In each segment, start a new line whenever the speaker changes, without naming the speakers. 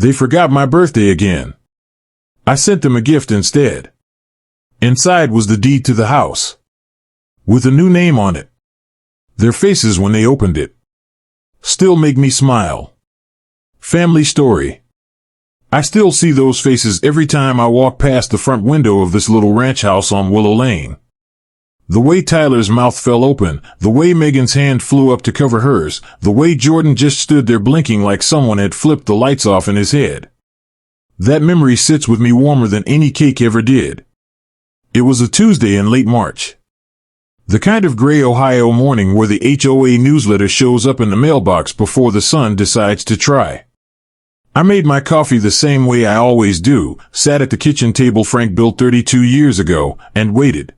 They forgot my birthday again. I sent them a gift instead. Inside was the deed to the house, with a new name on it. Their faces when they opened it still make me smile. Family story. I still see those faces every time I walk past the front window of this little ranch house on Willow Lane. The way Tyler's mouth fell open, the way Megan's hand flew up to cover hers, the way Jordan just stood there blinking like someone had flipped the lights off in his head. That memory sits with me warmer than any cake ever did. It was a Tuesday in late March. The kind of gray Ohio morning where the HOA newsletter shows up in the mailbox before the sun decides to try. I made my coffee the same way I always do, sat at the kitchen table Frank built 32 years ago, and waited.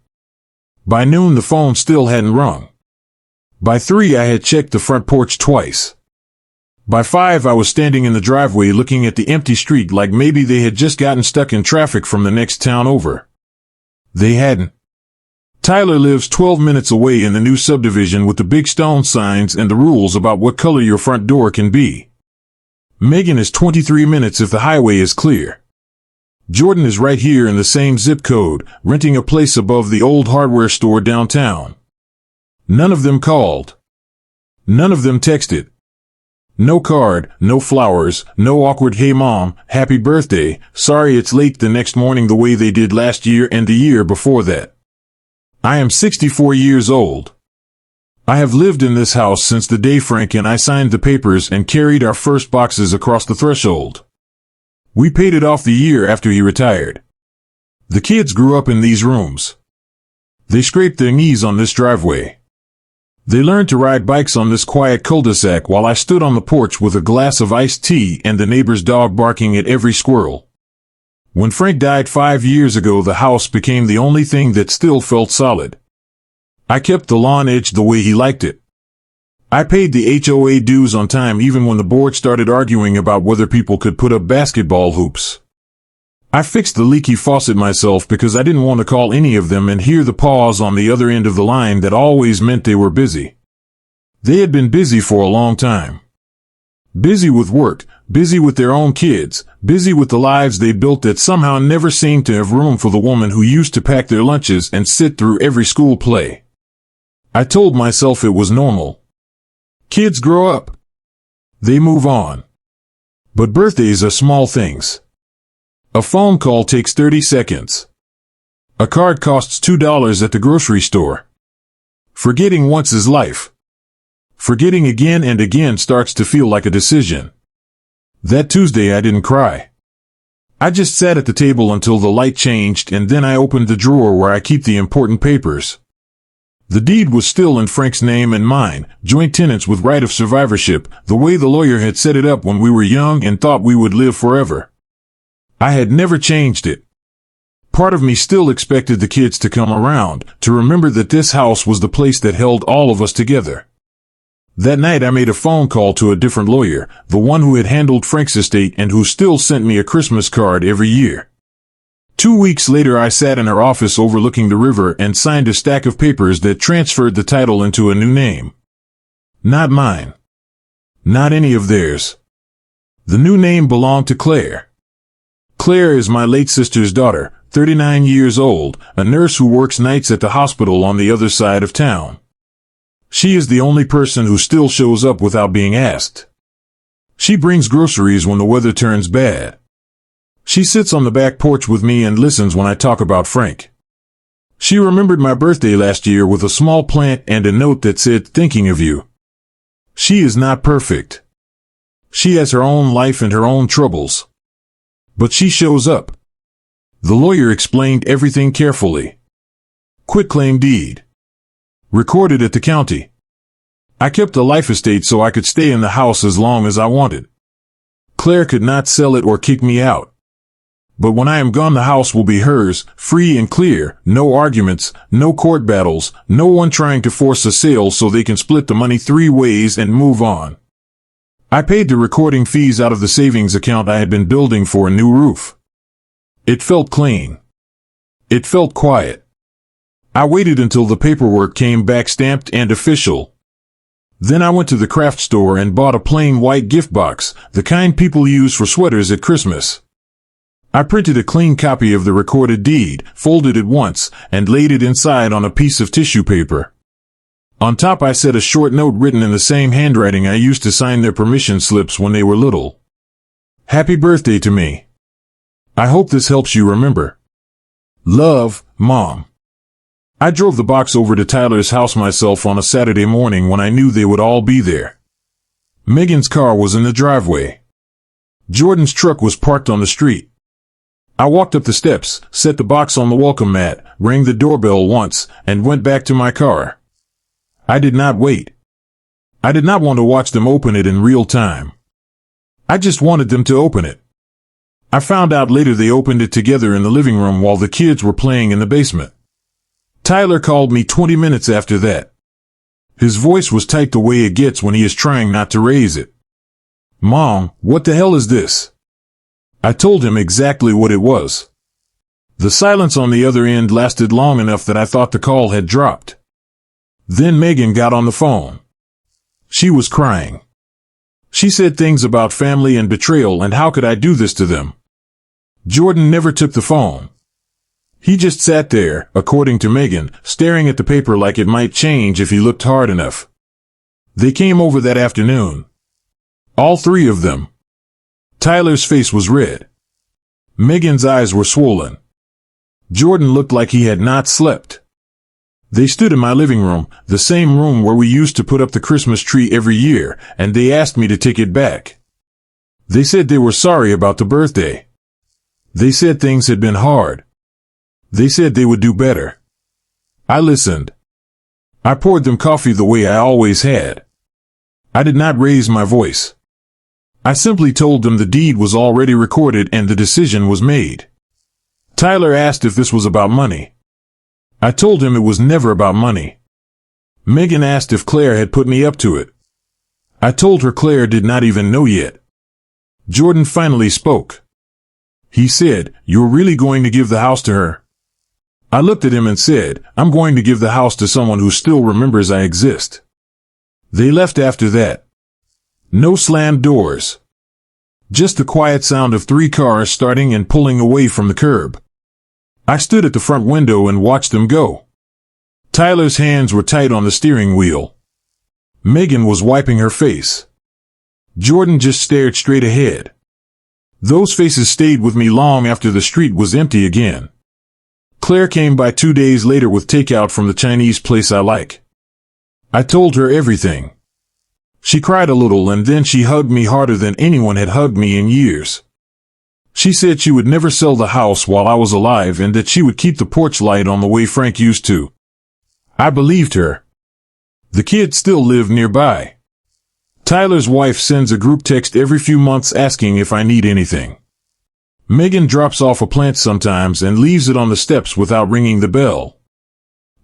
By noon the phone still hadn't rung. By 3 I had checked the front porch twice. By 5 I was standing in the driveway looking at the empty street like maybe they had just gotten stuck in traffic from the next town over. They hadn't. Tyler lives 12 minutes away in the new subdivision with the big stone signs and the rules about what color your front door can be. Megan is 23 minutes if the highway is clear. Jordan is right here in the same zip code, renting a place above the old hardware store downtown. None of them called. None of them texted. No card, no flowers, no awkward "Hey mom, happy birthday, sorry it's late" the next morning the way they did last year and the year before that. I am 64 years old. I have lived in this house since the day Frank and I signed the papers and carried our first boxes across the threshold. We paid it off the year after he retired. The kids grew up in these rooms. They scraped their knees on this driveway. They learned to ride bikes on this quiet cul-de-sac while I stood on the porch with a glass of iced tea and the neighbor's dog barking at every squirrel. When Frank died 5 years ago, the house became the only thing that still felt solid. I kept the lawn edged the way he liked it. I paid the HOA dues on time even when the board started arguing about whether people could put up basketball hoops. I fixed the leaky faucet myself because I didn't want to call any of them and hear the pause on the other end of the line that always meant they were busy. They had been busy for a long time. Busy with work, busy with their own kids, busy with the lives they built that somehow never seemed to have room for the woman who used to pack their lunches and sit through every school play. I told myself it was normal. Kids grow up. They move on. But birthdays are small things. A phone call takes 30 seconds. A card costs $2 at the grocery store. Forgetting once is life. Forgetting again and again starts to feel like a decision. That Tuesday I didn't cry. I just sat at the table until the light changed and then I opened the drawer where I keep the important papers. The deed was still in Frank's name and mine, joint tenants with right of survivorship, the way the lawyer had set it up when we were young and thought we would live forever. I had never changed it. Part of me still expected the kids to come around, to remember that this house was the place that held all of us together. That night I made a phone call to a different lawyer, the one who had handled Frank's estate and who still sent me a Christmas card every year. 2 weeks later I sat in her office overlooking the river and signed a stack of papers that transferred the title into a new name. Not mine. Not any of theirs. The new name belonged to Claire. Claire is my late sister's daughter, 39 years old, a nurse who works nights at the hospital on the other side of town. She is the only person who still shows up without being asked. She brings groceries when the weather turns bad. She sits on the back porch with me and listens when I talk about Frank. She remembered my birthday last year with a small plant and a note that said, "Thinking of you." She is not perfect. She has her own life and her own troubles. But she shows up. The lawyer explained everything carefully. Quitclaim deed. Recorded at the county. I kept the life estate so I could stay in the house as long as I wanted. Claire could not sell it or kick me out. But when I am gone, the house will be hers, free and clear, no arguments, no court battles, no one trying to force a sale so they can split the money 3 ways and move on. I paid the recording fees out of the savings account I had been building for a new roof. It felt clean. It felt quiet. I waited until the paperwork came back stamped and official. Then I went to the craft store and bought a plain white gift box, the kind people use for sweaters at Christmas. I printed a clean copy of the recorded deed, folded it once, and laid it inside on a piece of tissue paper. On top I set a short note written in the same handwriting I used to sign their permission slips when they were little. Happy birthday to me. I hope this helps you remember. Love, Mom. I drove the box over to Tyler's house myself on a Saturday morning when I knew they would all be there. Megan's car was in the driveway. Jordan's truck was parked on the street. I walked up the steps, set the box on the welcome mat, rang the doorbell once, and went back to my car. I did not wait. I did not want to watch them open it in real time. I just wanted them to open it. I found out later they opened it together in the living room while the kids were playing in the basement. Tyler called me 20 minutes after that. His voice was tight the way it gets when he is trying not to raise it. Mom, what the hell is this? I told him exactly what it was. The silence on the other end lasted long enough that I thought the call had dropped. Then Megan got on the phone. She was crying. She said things about family and betrayal and how could I do this to them. Jordan never took the phone. He just sat there, according to Megan, staring at the paper like it might change if he looked hard enough. They came over that afternoon. All three of them. Tyler's face was red. Megan's eyes were swollen. Jordan looked like he had not slept. They stood in my living room, the same room where we used to put up the Christmas tree every year, and they asked me to take it back. They said they were sorry about the birthday. They said things had been hard. They said they would do better. I listened. I poured them coffee the way I always had. I did not raise my voice. I simply told them the deed was already recorded and the decision was made. Tyler asked if this was about money. I told him it was never about money. Megan asked if Claire had put me up to it. I told her Claire did not even know yet. Jordan finally spoke. He said, "You're really going to give the house to her?" I looked at him and said, "I'm going to give the house to someone who still remembers I exist." They left after that. No slammed doors. Just the quiet sound of 3 cars starting and pulling away from the curb. I stood at the front window and watched them go. Tyler's hands were tight on the steering wheel. Megan was wiping her face. Jordan just stared straight ahead. Those faces stayed with me long after the street was empty again. Claire came by 2 days later with takeout from the Chinese place I like. I told her everything. She cried a little and then she hugged me harder than anyone had hugged me in years. She said she would never sell the house while I was alive and that she would keep the porch light on the way Frank used to. I believed her. The kids still live nearby. Tyler's wife sends a group text every few months asking if I need anything. Megan drops off a plant sometimes and leaves it on the steps without ringing the bell.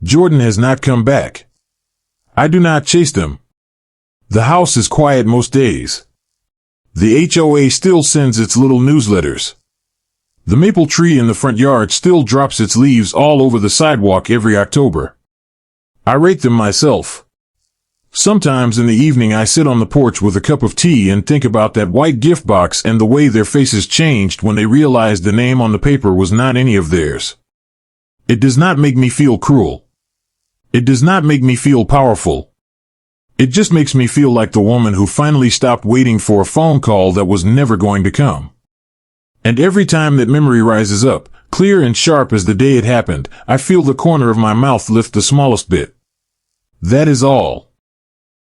Jordan has not come back. I do not chase them. The house is quiet most days. The HOA still sends its little newsletters. The maple tree in the front yard still drops its leaves all over the sidewalk every October. I rake them myself. Sometimes in the evening I sit on the porch with a cup of tea and think about that white gift box and the way their faces changed when they realized the name on the paper was not any of theirs. It does not make me feel cruel. It does not make me feel powerful. It just makes me feel like the woman who finally stopped waiting for a phone call that was never going to come. And every time that memory rises up, clear and sharp as the day it happened, I feel the corner of my mouth lift the smallest bit. That is all.